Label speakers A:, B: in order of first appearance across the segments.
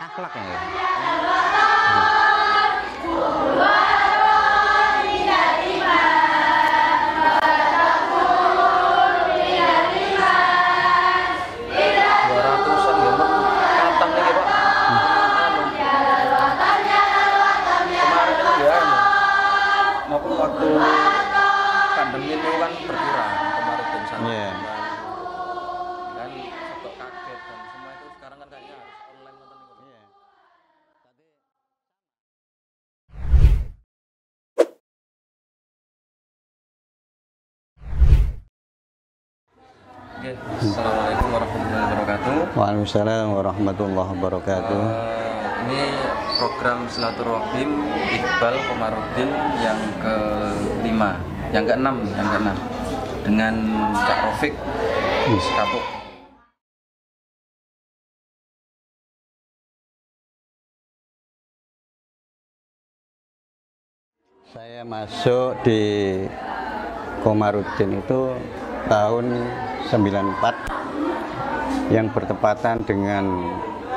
A: akhlaknya ya.
B: Waktu pandemi itu kan berkurang kemarin dan sana kan stok kaget dan semua itu sekarang kan kayaknya harus online nonton itu. Oke, assalamualaikum warahmatullahi wabarakatuh.
A: Waalaikumsalam warahmatullahi wabarakatuh.
B: Ini program silaturahim Iqbal Komarudin yang ke-5, yang ke-6 dengan Cak Rofik Kapuk.
A: Saya masuk di Komarudin itu tahun 94 yang bertepatan dengan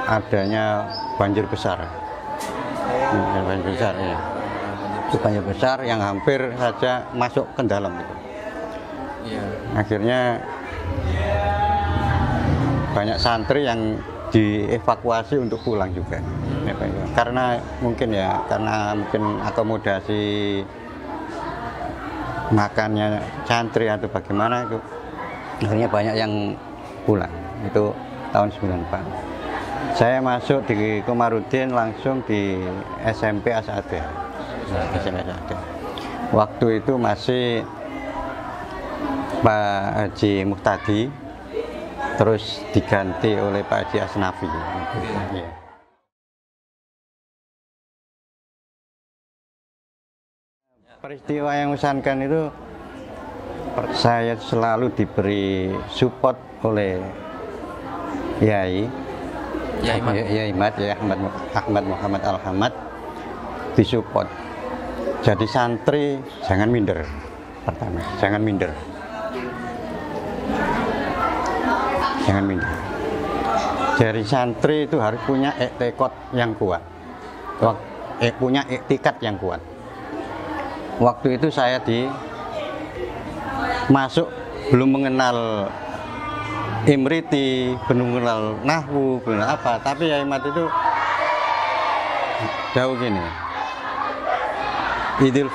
A: adanya banjir besar. Banjir besar ya. Itu banjir besar yang hampir saja masuk ke dalam itu.
B: Iya.
A: Akhirnya banyak santri yang dievakuasi untuk pulang juga. Karena mungkin akomodasi makannya santri atau bagaimana itu, akhirnya banyak yang pulang. Itu tahun 94. Saya masuk di Komarudin langsung di SMP Asada. Waktu itu masih Pak Haji Muhtadi, terus diganti oleh Pak Haji Asnafi. Ya. Peristiwa yang mengesankan itu, saya selalu diberi support oleh Yai Ahmad Muhammad Al-Hamad, disupport. Jadi santri jangan minder. Pertama, jangan minder. Jadi santri itu harus punya iktikad yang kuat. Punya iktikad yang kuat. Waktu itu saya masuk belum mengenal Imriti, belum mengenal Nahwu, belum apa, tapi Yai Mat itu jauh gini. Idul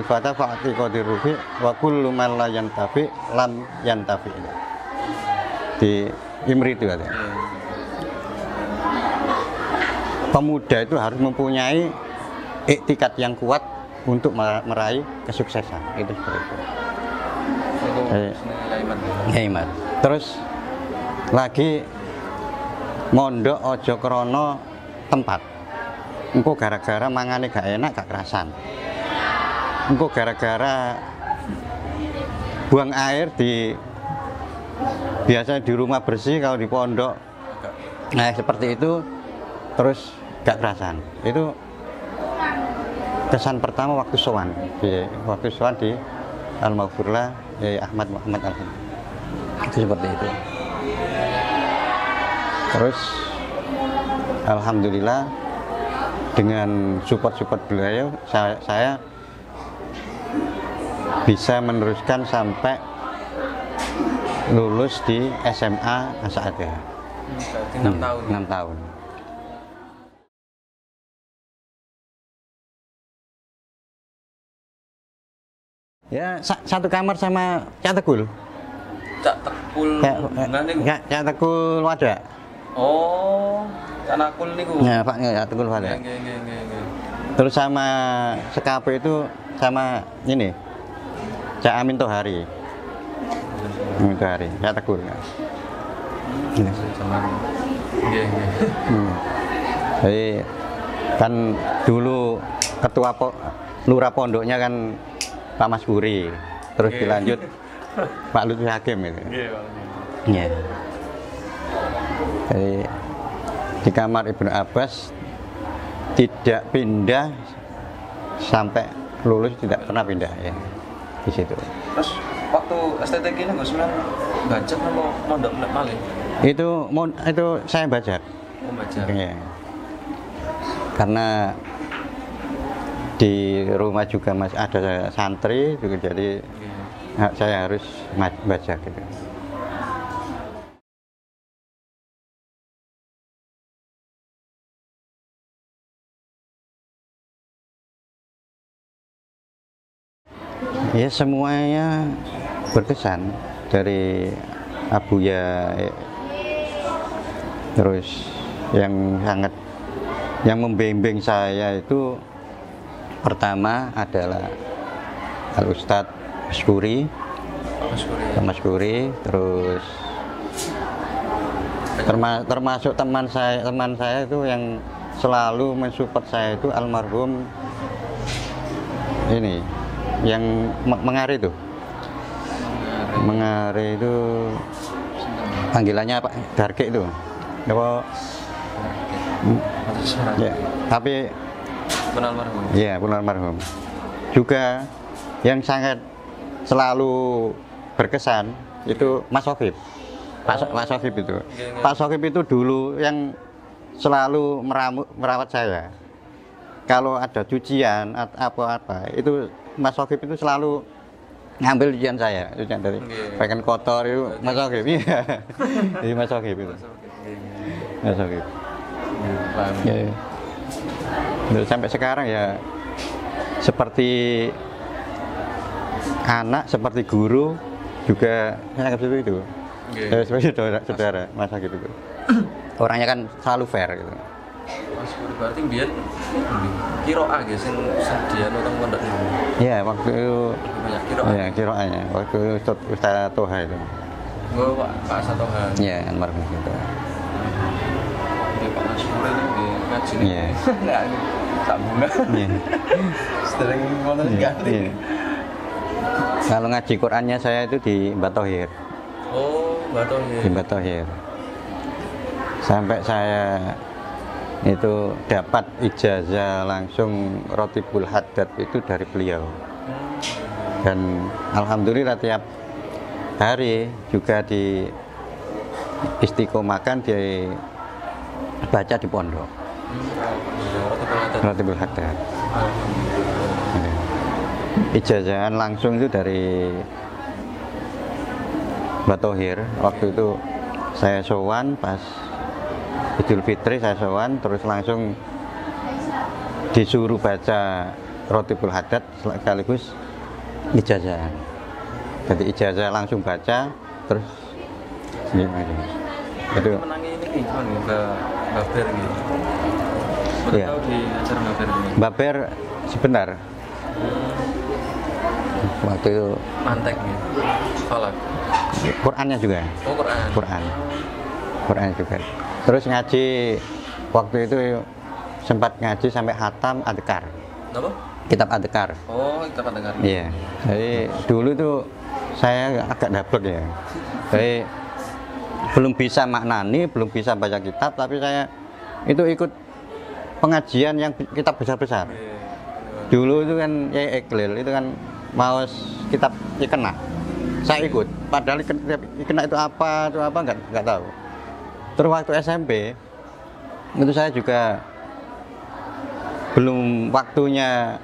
A: Fatah fa'ati qadirufi wa kullu man la yantafi lam yantafi. Di Imriti itu ada. Pemuda itu harus mempunyai iktikad yang kuat untuk meraih kesuksesan. Itu seperti itu. Hemat. Terus lagi mondok ojo krono tempat. Engko gara-gara mangane gak enak gak kerasan. Engko gara-gara buang air biasanya di rumah bersih, kalau di pondok seperti itu terus gak kerasan. Itu kesan pertama waktu sowan di Al-Maghfurlah Yai Ahmad Muhammad Al-Hamad. Itu seperti itu. Terus alhamdulillah dengan support beliau saya bisa meneruskan sampai lulus di SMA Asada.
B: 6 tahun.
A: 6 tahun. Ya, satu kamar sama Cak Tegul.
B: Cak Tegul.
A: Cak Tegul Wada.
B: Oh, Cak Nakul niku.
A: Ya, Pak Cak Tegul Wada.
B: Nggih.
A: Terus sama sekape itu sama ini Cak Amin Tohari. Cak Tegul. Nggih. Jadi kan dulu ketua lurah pondoknya kan Pak Mas Puri, terus dilanjut Pak Lutfi Hakim itu. Iya. Jadi di kamar Ibnu Abbas tidak pindah sampai lulus, tidak pernah pindah ya di situ.
B: Terus waktu STTK ini Gus Mian bajak mau mondok malih.
A: Itu saya bajak.
B: Oh, bajak.
A: Iya. Karena di rumah juga masih ada santri juga, jadi saya harus bajak gitu. Ya semuanya berkesan, dari Abuya, terus yang membimbing saya itu pertama adalah Al-Ustadz Mas Kuri, terus termasuk teman saya itu yang selalu mensupport saya itu almarhum ini yang Mengari itu panggilannya apa, Darke itu apa ya, tapi pun almarhum juga. Yang sangat selalu berkesan itu Mas Sofib. Pak Sofib itu. Pak Sofib itu dulu yang selalu merawat saya. Kalau ada cucian atau apa, itu Mas Sofib itu selalu ngambil cucian saya, cucian dari pakaian kotor itu Mas Sofib. Iya. Jadi Mas Sofib itu. Mas Sofib. Ya. Sampai sekarang ya seperti anak, seperti guru juga saya anggap seperti itu. Seperti saudara Mas Agib itu. Orangnya kan selalu fair gitu.
B: Mas Guru berarti biar kiroah ya sing dia nonton pondok ini.
A: Iya, waktu itu
B: banyak kiroah.
A: Iya, kiroahnya. Waktu itu Ustaz Toha itu.
B: Oh, Pak Satoha.
A: Iya, almarhum itu.
B: Di Pak Mas Guru ini di ngaji.
A: Iya.
B: Enggak ini sambungan. Iya. Sering ngono ganti.
A: Kalau ngaji Qur'annya saya itu di Mbak Thohir.
B: Oh, Mbak Thohir.
A: Di Mbak Thohir. Sampai saya itu dapat ijazah langsung Rotibul Haddad itu dari beliau. Dan alhamdulillah tiap hari juga di istiqomahkan dibaca di pondok. Rotibul Haddad. Ijazahan langsung itu dari Mbak Thohir. Waktu itu saya sowan pas Idul Fitri, saya sowan terus langsung disuruh baca Rotibul Haddad sekaligus ijazah. Jadi ijazah langsung baca terus gimana? Itu
B: menangi ini gimana Baber gitu.
A: Iya.
B: Tahu di acara Baber ini.
A: Baber sebentar. Waktu itu
B: mantek gitu. Falak.
A: Qurannya juga.
B: Oh,
A: Quran juga. Terus ngaji waktu itu sempat ngaji sampai khatam Adhkar.
B: Apa?
A: Kitab Adhkar.
B: Oh, kitab Adhkar.
A: Iya. Jadi dulu tuh saya agak dablek ya. Jadi belum bisa maknani, belum bisa baca kitab, tapi saya itu ikut pengajian yang kitab besar-besar. Dulu itu kan ya Iqlil itu kan mau kitab Ikena. Saya ikut, padahal Ikena itu apa nggak tahu. Terus waktu SMP itu saya juga belum waktunya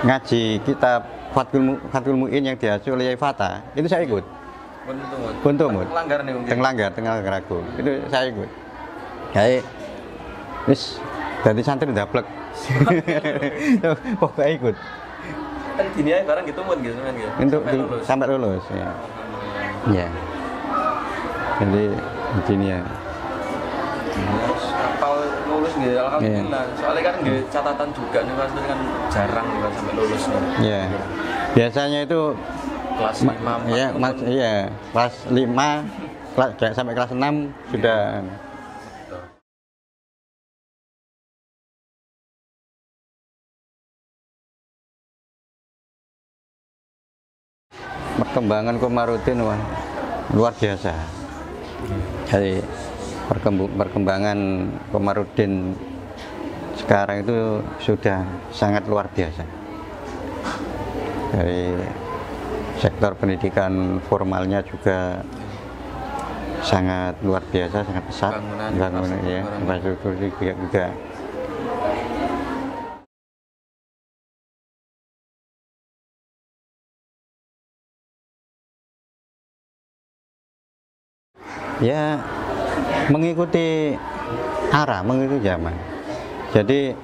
A: ngaji kitab Fathul Mu'in yang diasuh oleh Yai Fata, itu saya ikut. Buntumut. Tenggelanggar aku. Itu saya ikut. Jadi wis dari santri dablek. Pokoknya ikut.
B: Kan gini aja barang gitu mun gitu kan gitu.
A: Untuk sampai lulus ya. Iya. Jadi begini ya.
B: Terus kapal lulus gitu alhamdulillah. Soalnya kan nggih catatan juga nih Mas kan jarang nih sampai lulus nih.
A: Iya. Biasanya itu
B: kelas 5
A: ya, kelas 5 sampai kelas 6 sudah. Perkembangan Komarudin luar biasa. Jadi perkembangan Komarudin sekarang itu sudah sangat luar biasa. Dari sektor pendidikan formalnya juga sangat luar biasa, sangat pesat. Bangunan ya, infrastruktur juga. Ya, mengikuti arah, mengikuti zaman. Jadi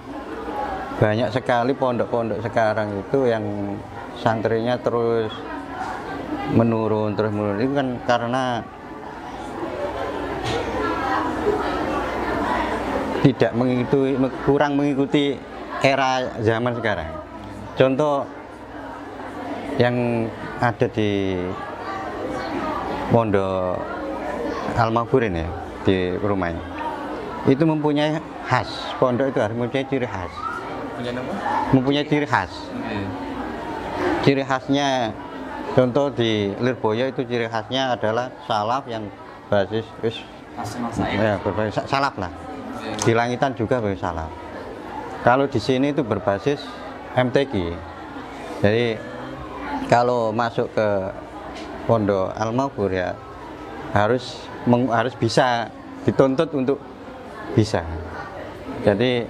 A: banyak sekali pondok-pondok sekarang itu yang santrinya terus menurun. Itu kan karena tidak mengikuti, kurang mengikuti era zaman sekarang. Contoh yang ada di Pondok Al-Maghfurin ya, di rumahnya itu mempunyai khas. Pondok itu harus mempunyai ciri khas. Mempunyai ciri khas. Ciri khasnya, contoh di Lirboyo itu ciri khasnya adalah salaf yang basis ya, berbasis salaf lah. Di Langitan juga berbasis salaf. Kalau di sini itu berbasis MTQ. Jadi kalau masuk ke Pondok Al-Maghfur ya harus bisa dituntut untuk bisa. Jadi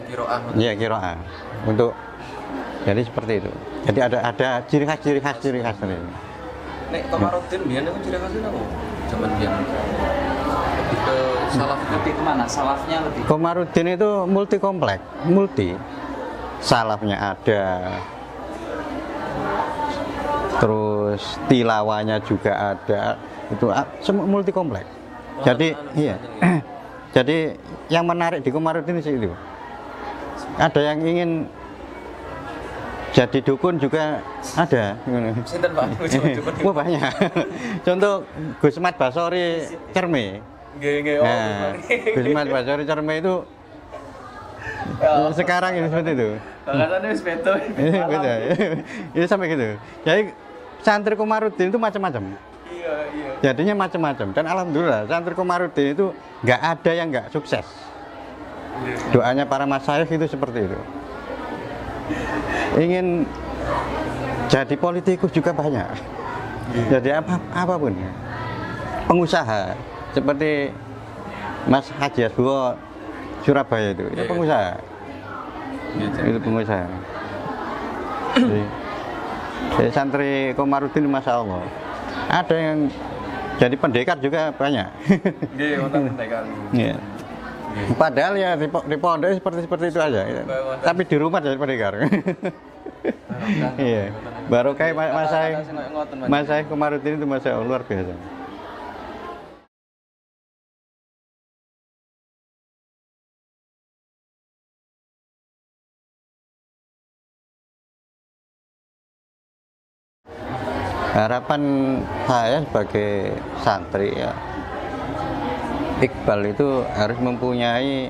A: kiroah untuk, jadi seperti itu. Jadi ada ciri khas ini.
B: Nek Komarudin biyen itu ciri khasnya apa? Zaman biyen. Lebih ke salaf, lebih kemana? Salafnya lebih.
A: Komarudin itu multi komplek, salafnya ada, terus tilawahnya juga ada, itu semua multi komplek. Jadi iya. Jadi yang menarik di Komarudin itu ada yang ingin jadi dukun juga ada.
B: Sinten Pak?
A: Wah banyak. Contoh Gus Mat Basori Cerme. Nah, Gus Mat Basori Cerme itu sekarang ini seperti itu.
B: Bahasanya wis beda.
A: Beda. Ini sampai gitu. Jadi santri Komarudin itu macam-macam.
B: Iya.
A: Jadinya macam-macam, dan alhamdulillah santri Komarudin itu nggak ada yang nggak sukses. Doanya para masyayikh itu seperti itu. Ingin jadi politikus juga banyak. Jadi apapun. Pengusaha seperti Mas Haji Asbuwo Surabaya itu pengusaha. Itu pengusaha. Jadi santri Komarudin Masya Allah. Ada yang jadi pendekar juga banyak.
B: Pendekar.
A: Iya. Padahal ya di pondok seperti itu aja. Tapi di rumah jadi pendekar. Iya. Barokah Mas Syekh Komarudin itu Masya Allah luar biasa. Harapan saya sebagai santri ya, Iqbal itu harus mempunyai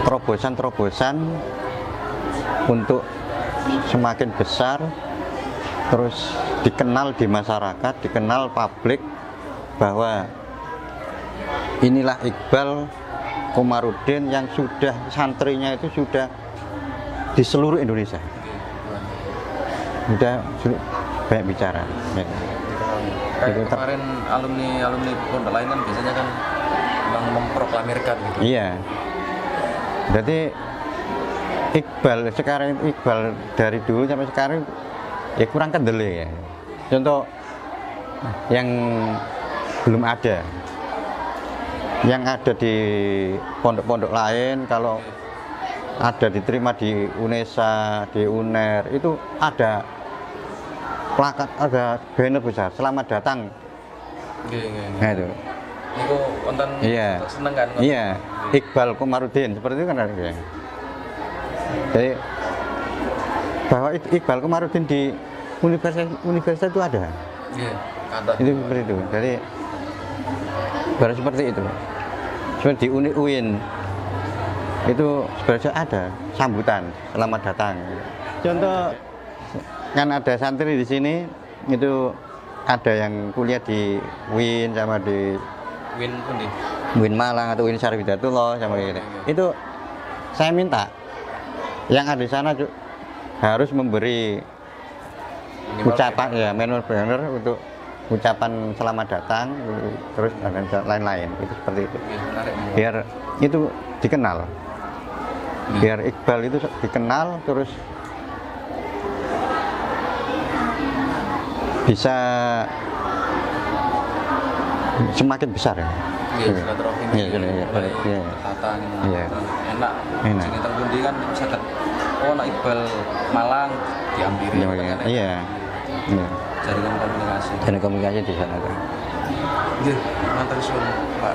A: terobosan-terobosan untuk semakin besar, terus dikenal di masyarakat, dikenal publik bahwa inilah Iqbal Komarudin yang sudah santrinya itu sudah di seluruh Indonesia. Sudah banyak bicara.
B: Kayak kemarin alumni pondok lain kan biasanya kan memang memproklamirkan gitu.
A: Iya. Jadi Iqbal dari dulu sampai sekarang ya kurang kendel ya. Contoh yang belum ada, yang ada di pondok-pondok lain, kalau ada diterima di UNESA, di UNER itu ada plakat, ada banner besar selamat datang. Nah itu.
B: Niku konten seneng kan?
A: Iya, Iqbal Komarudin seperti itu kan ada. Jadi bahwa Iqbal Komarudin di universitas itu ada.
B: Iya,
A: itu seperti itu. Jadi baru seperti itu. Seperti di UIN itu sebenarnya ada sambutan selamat datang. Contoh kan ada santri di sini itu ada yang kuliah di UIN sama di UIN Malang atau UIN Syarif Hidayatullah sama gitu. Itu saya minta yang ada di sana harus memberi ucapan ya manual banner untuk ucapan selamat datang, terus dan lain-lain itu seperti itu. Biar itu dikenal, biar Iqbal itu dikenal, terus bisa semakin besar ya.
B: Iya, silaturahmi.
A: Iya.
B: Tatang.
A: Iya.
B: Enak. Sini terpundi kan bisa oh nak Iqbal Malang diampiri.
A: Iya. Iya.
B: Jaringan komunikasi.
A: Jaringan komunikasi di sana kan.
B: Nggih, matur suwun Pak.